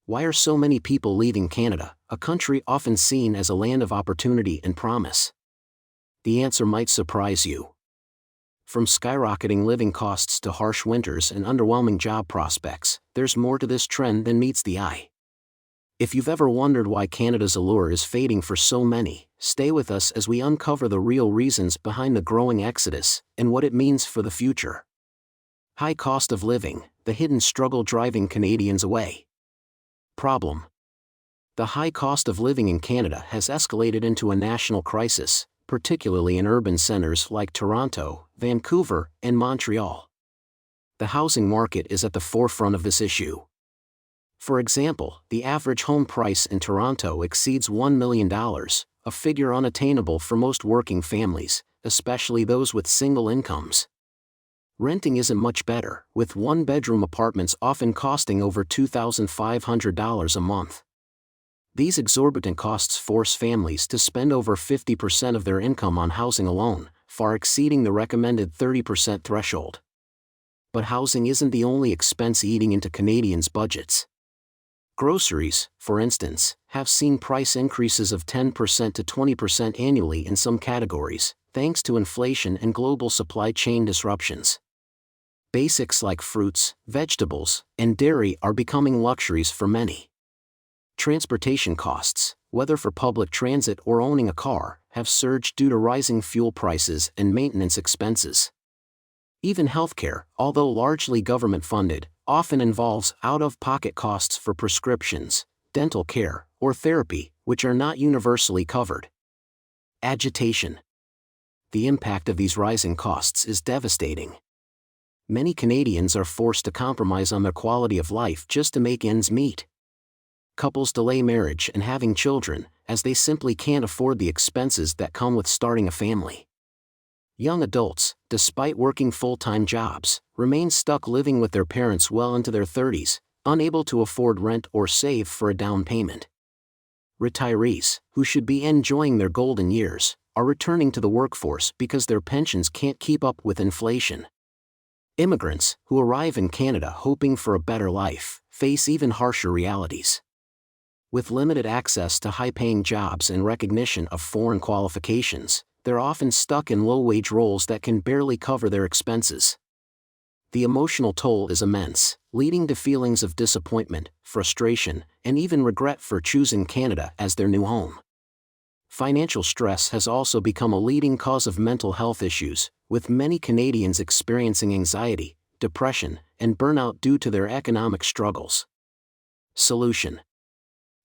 Why are so many people leaving Canada, a country often seen as a land of opportunity and promise? The answer might surprise you. From skyrocketing living costs to harsh winters and underwhelming job prospects, there's more to this trend than meets the eye. If you've ever wondered why Canada's allure is fading for so many, stay with us as we uncover the real reasons behind the growing exodus and what it means for the future. High cost of living, the hidden struggle driving Canadians away. Problem: the high cost of living in Canada has escalated into a national crisis, particularly in urban centers like Toronto, Vancouver, and Montreal. The housing market is at the forefront of this issue. For example, the average home price in Toronto exceeds $1 million, a figure unattainable for most working families, especially those with single incomes. Renting isn't much better, with one-bedroom apartments often costing over $2,500 a month. These exorbitant costs force families to spend over 50% of their income on housing alone, far exceeding the recommended 30% threshold. But housing isn't the only expense eating into Canadians' budgets. Groceries, for instance, have seen price increases of 10% to 20% annually in some categories, thanks to inflation and global supply chain disruptions. Basics like fruits, vegetables, and dairy are becoming luxuries for many. Transportation costs, whether for public transit or owning a car, have surged due to rising fuel prices and maintenance expenses. Even healthcare, although largely government-funded, often involves out-of-pocket costs for prescriptions, dental care, or therapy, which are not universally covered. Agitation. The impact of these rising costs is devastating. Many Canadians are forced to compromise on their quality of life just to make ends meet. Couples delay marriage and having children, as they simply can't afford the expenses that come with starting a family. Young adults, despite working full-time jobs, remain stuck living with their parents well into their 30s, unable to afford rent or save for a down payment. Retirees, who should be enjoying their golden years, are returning to the workforce because their pensions can't keep up with inflation. Immigrants, who arrive in Canada hoping for a better life, face even harsher realities. With limited access to high-paying jobs and recognition of foreign qualifications, they're often stuck in low-wage roles that can barely cover their expenses. The emotional toll is immense, leading to feelings of disappointment, frustration, and even regret for choosing Canada as their new home. Financial stress has also become a leading cause of mental health issues, with many Canadians experiencing anxiety, depression, and burnout due to their economic struggles. Solution: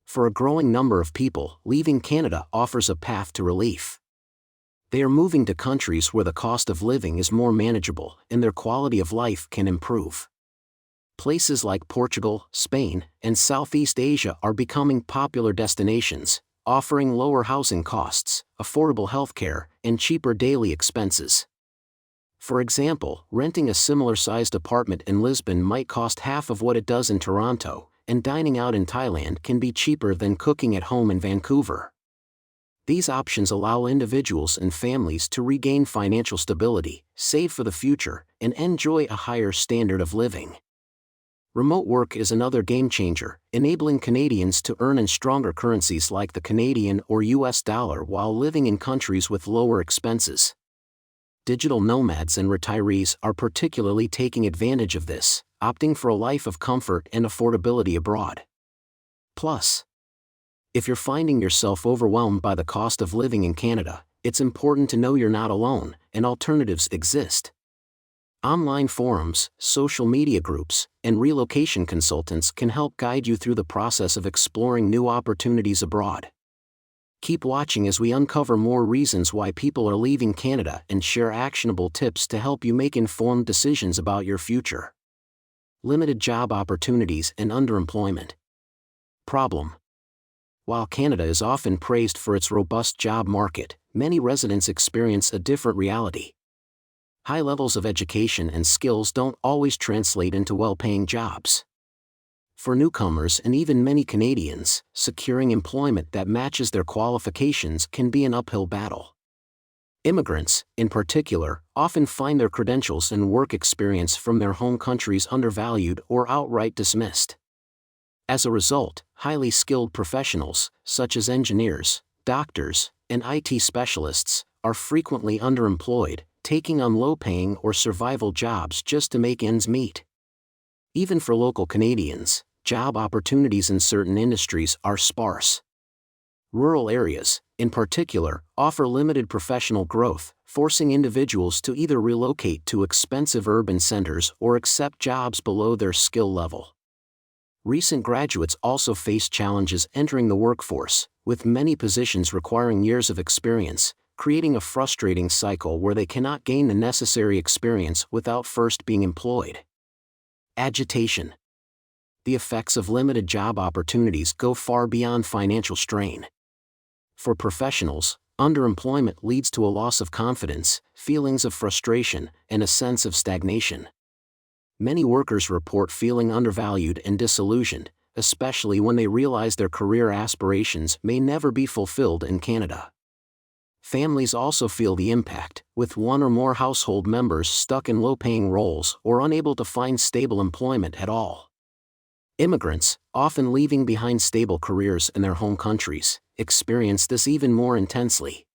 for a growing number of people, leaving Canada offers a path to relief. They are moving to countries where the cost of living is more manageable and their quality of life can improve. Places like Portugal, Spain, and Southeast Asia are becoming popular destinations, offering lower housing costs, affordable healthcare, and cheaper daily expenses. For example, renting a similar-sized apartment in Lisbon might cost half of what it does in Toronto, and dining out in Thailand can be cheaper than cooking at home in Vancouver. These options allow individuals and families to regain financial stability, save for the future, and enjoy a higher standard of living. Remote work is another game-changer, enabling Canadians to earn in stronger currencies like the Canadian or US dollar while living in countries with lower expenses. Digital nomads and retirees are particularly taking advantage of this, opting for a life of comfort and affordability abroad. Plus, if you're finding yourself overwhelmed by the cost of living in Canada, it's important to know you're not alone, and alternatives exist. Online forums, social media groups, and relocation consultants can help guide you through the process of exploring new opportunities abroad. Keep watching as we uncover more reasons why people are leaving Canada and share actionable tips to help you make informed decisions about your future. Limited job opportunities and underemployment. Problem: while Canada is often praised for its robust job market, many residents experience a different reality. High levels of education and skills don't always translate into well-paying jobs. For newcomers and even many Canadians, securing employment that matches their qualifications can be an uphill battle. Immigrants, in particular, often find their credentials and work experience from their home countries undervalued or outright dismissed. As a result, highly skilled professionals, such as engineers, doctors, and IT specialists, are frequently underemployed, taking on low-paying or survival jobs just to make ends meet. Even for local Canadians, job opportunities in certain industries are sparse. Rural areas, in particular, offer limited professional growth, forcing individuals to either relocate to expensive urban centers or accept jobs below their skill level. Recent graduates also face challenges entering the workforce, with many positions requiring years of experience, creating a frustrating cycle where they cannot gain the necessary experience without first being employed. Agitation. The effects of limited job opportunities go far beyond financial strain. For professionals, underemployment leads to a loss of confidence, feelings of frustration, and a sense of stagnation. Many workers report feeling undervalued and disillusioned, especially when they realize their career aspirations may never be fulfilled in Canada. Families also feel the impact, with one or more household members stuck in low-paying roles or unable to find stable employment at all. Immigrants, often leaving behind stable careers in their home countries, experience this even more intensely.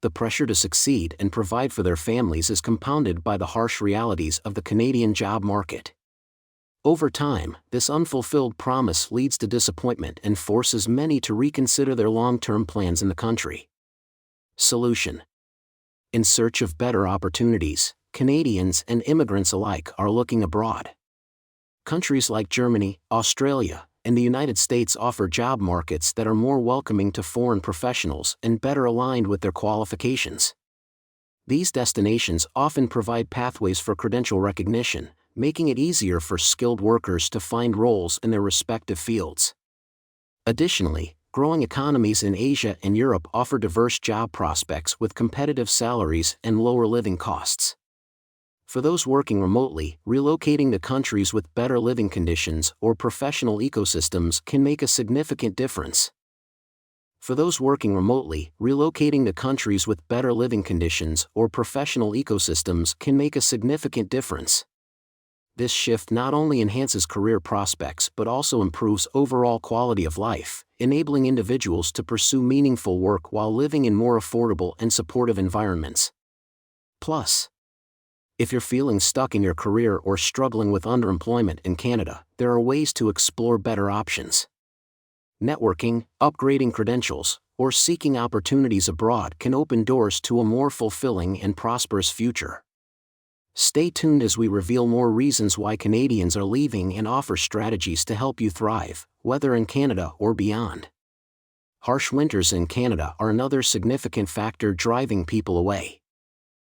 The pressure to succeed and provide for their families is compounded by the harsh realities of the Canadian job market. Over time, this unfulfilled promise leads to disappointment and forces many to reconsider their long-term plans in the country. Solution. In search of better opportunities, Canadians and immigrants alike are looking abroad. Countries like Germany, Australia, and the United States offer job markets that are more welcoming to foreign professionals and better aligned with their qualifications. These destinations often provide pathways for credential recognition, making it easier for skilled workers to find roles in their respective fields. Additionally, growing economies in Asia and Europe offer diverse job prospects with competitive salaries and lower living costs. For those working remotely, relocating to countries with better living conditions or professional ecosystems can make a significant difference. For those working remotely, relocating to countries with better living conditions or professional ecosystems can make a significant difference. This shift not only enhances career prospects but also improves overall quality of life, enabling individuals to pursue meaningful work while living in more affordable and supportive environments. Plus, if you're feeling stuck in your career or struggling with underemployment in Canada, there are ways to explore better options. Networking, upgrading credentials, or seeking opportunities abroad can open doors to a more fulfilling and prosperous future. Stay tuned as we reveal more reasons why Canadians are leaving and offer strategies to help you thrive, whether in Canada or beyond. Harsh winters in Canada are another significant factor driving people away.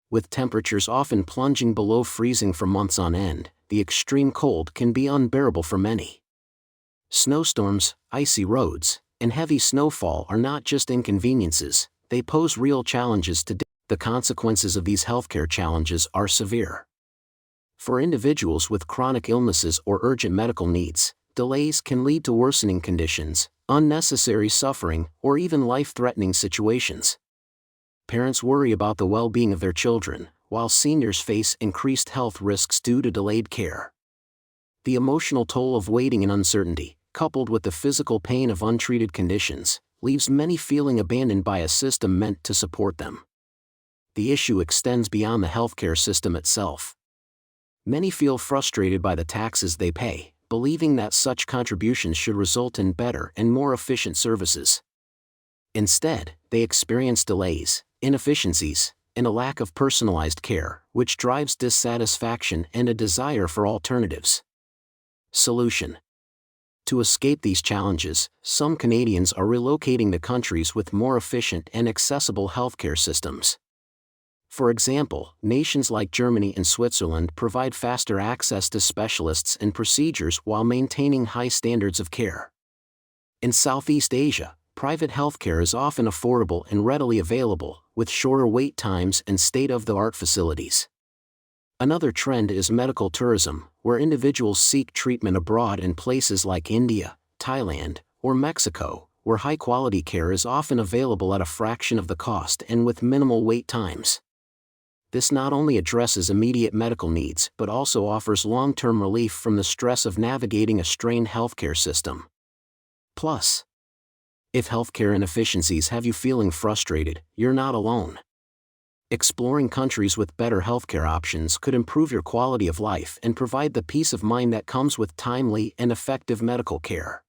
With temperatures often plunging below freezing for months on end, the extreme cold can be unbearable for many. Snowstorms, icy roads, and heavy snowfall are not just inconveniences, they pose real challenges to the consequences of these healthcare challenges are severe. For individuals with chronic illnesses or urgent medical needs, delays can lead to worsening conditions, unnecessary suffering, or even life-threatening situations. Parents worry about the well-being of their children, while seniors face increased health risks due to delayed care. The emotional toll of waiting and uncertainty, coupled with the physical pain of untreated conditions, leaves many feeling abandoned by a system meant to support them. The issue extends beyond the healthcare system itself. Many feel frustrated by the taxes they pay, believing that such contributions should result in better and more efficient services. Instead, they experience delays, inefficiencies, and a lack of personalized care, which drives dissatisfaction and a desire for alternatives. Solution. To escape these challenges, some Canadians are relocating to countries with more efficient and accessible healthcare systems. For example, nations like Germany and Switzerland provide faster access to specialists and procedures while maintaining high standards of care. In Southeast Asia, private healthcare is often affordable and readily available, with shorter wait times and state-of-the-art facilities. Another trend is medical tourism, where individuals seek treatment abroad in places like India, Thailand, or Mexico, where high-quality care is often available at a fraction of the cost and with minimal wait times. this not only addresses immediate medical needs but also offers long-term relief from the stress of navigating a strained healthcare system. Plus, if healthcare inefficiencies have you feeling frustrated, you're not alone. Exploring countries with better healthcare options could improve your quality of life and provide the peace of mind that comes with timely and effective medical care.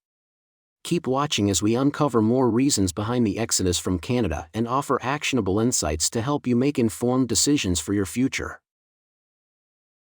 Keep watching as we uncover more reasons behind the exodus from Canada and offer actionable insights to help you make informed decisions for your future.